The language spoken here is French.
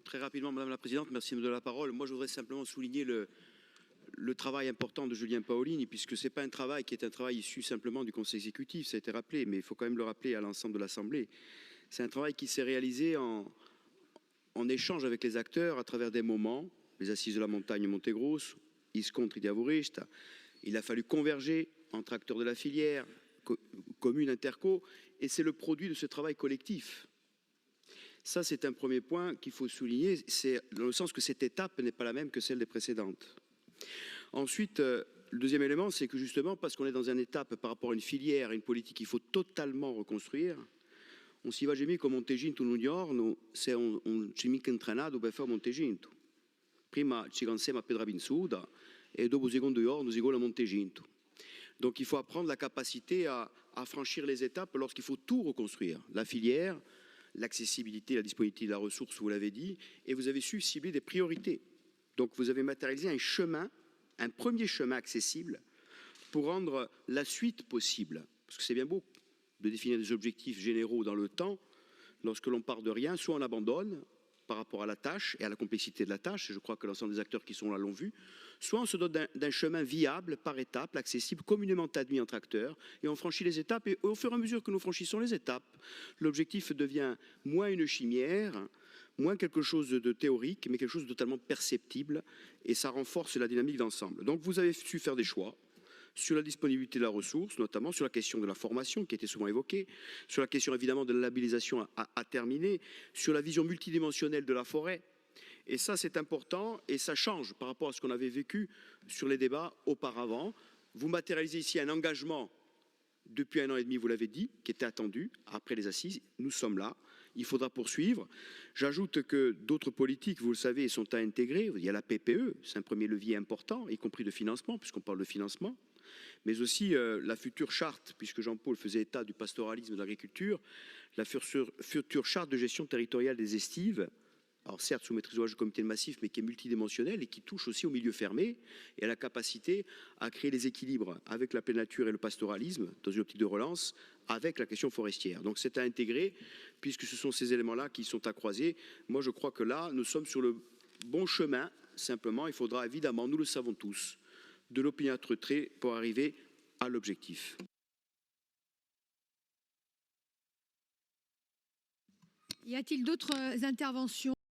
Très rapidement, Madame la Présidente, merci de la parole. Moi, je voudrais simplement souligner le travail important de Julien Paolini, puisque ce n'est pas un travail qui est un travail issu simplement du Conseil exécutif, ça a été rappelé, mais il faut quand même le rappeler à l'ensemble de l'Assemblée. C'est un travail qui s'est réalisé en échange avec les acteurs à travers des moments, les Assises de la montagne Montegros, Iscontri Diavorista. Il a fallu converger entre acteurs de la filière, communes, interco, et c'est le produit de ce travail collectif. Ça, c'est un premier point qu'il faut souligner, c'est dans le sens que cette étape n'est pas la même que celle des précédentes. Ensuite, le deuxième élément, c'est que justement, parce qu'on est dans une étape par rapport à une filière, à une politique qu'il faut totalement reconstruire, on si va mica Monteginto un giorno, se on ci mica entrenato per fare Monteginto. Prima ci cansiamo a Pedrabinsuda et dopo secondo giorno si gola Monteginto. Donc il faut apprendre la capacité à franchir les étapes lorsqu'il faut tout reconstruire. La filière, l'accessibilité, la disponibilité de la ressource, vous l'avez dit, et vous avez su cibler des priorités. Donc vous avez matérialisé un chemin, un premier chemin accessible pour rendre la suite possible. Parce que c'est bien beau de définir des objectifs généraux dans le temps. Lorsque l'on part de rien, soit on abandonne par rapport à la tâche et à la complexité de la tâche, et je crois que l'ensemble des acteurs qui sont là l'ont vu, soit on se donne d'un chemin viable, par étapes, accessible, communément admis entre acteurs, et on franchit les étapes, et au fur et à mesure que nous franchissons les étapes, l'objectif devient moins une chimère, moins quelque chose de théorique, mais quelque chose de totalement perceptible, et ça renforce la dynamique d'ensemble. Donc vous avez su faire des choix sur la disponibilité de la ressource, notamment sur la question de la formation qui a été souvent évoquée, sur la question évidemment de la labellisation à terminer, sur la vision multidimensionnelle de la forêt. Et ça, c'est important et ça change par rapport à ce qu'on avait vécu sur les débats auparavant. Vous matérialisez ici un engagement depuis 1 an et demi, vous l'avez dit, qui était attendu après les assises. Nous sommes là. Il faudra poursuivre. J'ajoute que d'autres politiques, vous le savez, sont à intégrer. Il y a la PPE, c'est un premier levier important, y compris de financement, puisqu'on parle de financement. Mais aussi la future charte, puisque Jean-Paul faisait état du pastoralisme de l'agriculture, la future charte de gestion territoriale des estives, alors certes sous maîtrise du comité de massif, mais qui est multidimensionnelle et qui touche aussi au milieu fermé et à la capacité à créer les équilibres avec la pleine nature et le pastoralisme dans une optique de relance avec la question forestière. Donc c'est à intégrer, puisque ce sont ces éléments-là qui sont à croiser. Moi je crois que là, nous sommes sur le bon chemin. Simplement, il faudra évidemment, nous le savons tous, de l'opiniâtreté pour arriver à l'objectif. Y a-t-il d'autres interventions ?